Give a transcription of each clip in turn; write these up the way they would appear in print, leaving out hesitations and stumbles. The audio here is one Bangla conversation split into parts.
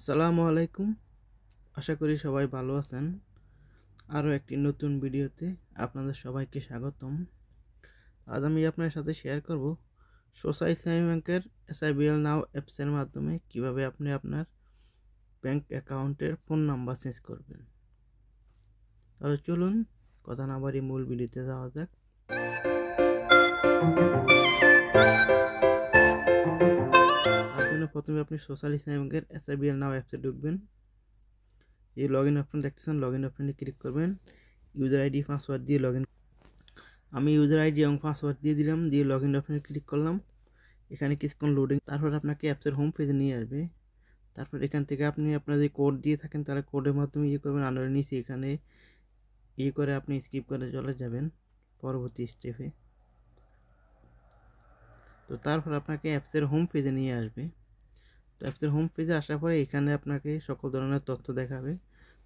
আসসালামু আলাইকুম। আশা করি সবাই ভালো আছেন। আরও একটি নতুন ভিডিওতে আপনাদের সবাইকে স্বাগতম। আজ আমি আপনার সাথে শেয়ার করব সোশ্যাল ইসলামী ব্যাংকের SIBL নাও অ্যাপসের মাধ্যমে কিভাবে আপনি আপনার ব্যাংক অ্যাকাউন্টের ফোন নাম্বার চেঞ্জ করবেন। তাহলে চলুন কথা না বাড়িয়ে মূল ভিডিওতে যাওয়া যাক। তার জন্য প্রথমে আপনি সোশ্যাল ইসলামী ব্যাংকের SIBL নাও অ্যাপসে ঢুকবেন। এই লগ ইন অপশন দেখতেছেন, লগ ইন অপশনে ক্লিক করবেন। ইউজার আইডি পাসওয়ার্ড দিয়ে লগ ইন। আমি ইউজার আইডি এবং পাসওয়ার্ড দিয়ে দিলাম, দিয়ে লগ ইন অপশনে ক্লিক করলাম। এখানে কিছুক্ষণ লোডিং, তারপর আপনাকে অ্যাপসের হোম পেজে নিয়ে আসবে। তারপর এখান থেকে আপনি আপনার যে কোড দিয়ে থাকেন তাহলে কোডের মাধ্যমে করবেন, আনার নিচে এখানে করে আপনি স্কিপ করে চলে যাবেন পরবর্তী স্টেপে। তো তারপর আপনাকে অ্যাপসের হোম পেজে নিয়ে আসবে। তো অ্যাপসের হোম পেজে আসার পরে এখানে আপনাকে সকল ধরনের তথ্য দেখাবে।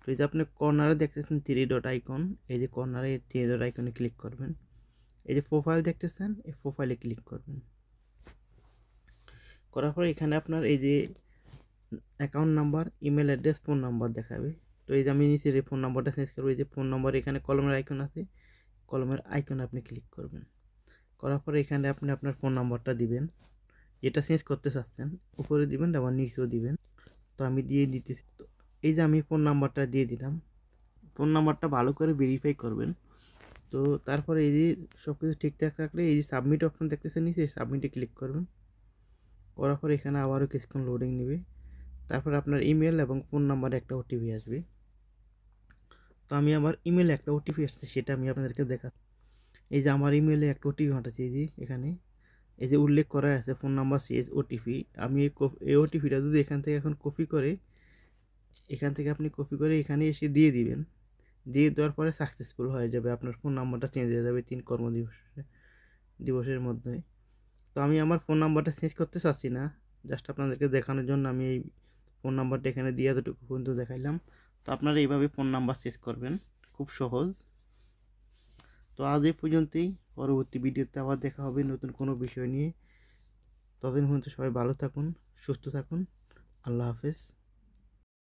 তো এই যে আপনি কর্নারে দেখতেছেন 3 ডট আইকন, এই যে কর্নারে 3 ডট আইকনে ক্লিক করবেন। এই যে প্রোফাইল দেখতেছেন, এই প্রোফাইলে ক্লিক করবেন। করার পর এখানে আপনার এই যে account number, email address, phone number দেখাবে। তো এই যে আমি নিচে ফোন নাম্বারটা চেঞ্জ করবো। এই যে ফোন নাম্বার এখানে কলমের আইকন আছে, কলমের আইকনে আপনি ক্লিক করবেন। করার পরে এখানে আপনি আপনার ফোন নাম্বারটা দিবেন, যেটা চেঞ্জ করতে চাচ্ছেন, উপরে দিবেন আবার নিচেও দিবেন। তো আমি দিয়ে দিতেছি। তো এই যে আমি ফোন নাম্বারটা দিয়ে দিলাম। ফোন নাম্বারটা ভালো করে ভেরিফাই করবেন। তো তারপরে এই যে সব কিছু ঠিকঠাক থাকলে এই যে সাবমিট অপশন দেখতেছেন নিচে, সাবমিটে ক্লিক করবেন। করার পর এখানে আবারও কিছুক্ষণ লোডিং নেবে। তারপর আপনার ইমেল এবং ফোন নাম্বারে একটা ওটিপি আসবে। তো আমি আমার ইমেলে একটা ওটিপি আসছে, সেটা আমি আপনাদেরকে দেখাচ্ছি। এই যে আমার ইমেলে একটা ওটিপি পাঠাচ্ছি, এই যে এখানে এই যে উল্লেখ করা আছে ফোন নাম্বার সিএস ওটিপি। আমি এই ওটিপিটা যদি এখান থেকে এখন কপি করে, এখান থেকে আপনি কপি করে এখানে এসে দিয়ে দিবেন। দিয়ে দেওয়ার পরে সাকসেসফুল হয়ে যাবে, আপনার ফোন নাম্বারটা চেঞ্জ হয়ে যাবে 3 কর্মদিবসের মধ্যে। তো আমি আমার ফোন নাম্বারটা চেঞ্জ করতে চাচ্ছি না, জাস্ট আপনাদেরকে দেখানোর জন্য আমি এই ফোন নাম্বারটা এখানে দিয়ে এতটুকু পর্যন্ত দেখাইলাম। তো আপনারা এইভাবে ফোন নাম্বার চেঞ্জ করবেন, খুব সহজ। তো আজ এই পর্যন্তই, পরবর্তী ভিডিওতে আবার দেখা হবে নতুন কোনো বিষয় নিয়ে। ততদিন পর্যন্ত সবাই ভালো থাকুন, সুস্থ থাকুন। আল্লাহ হাফেজ।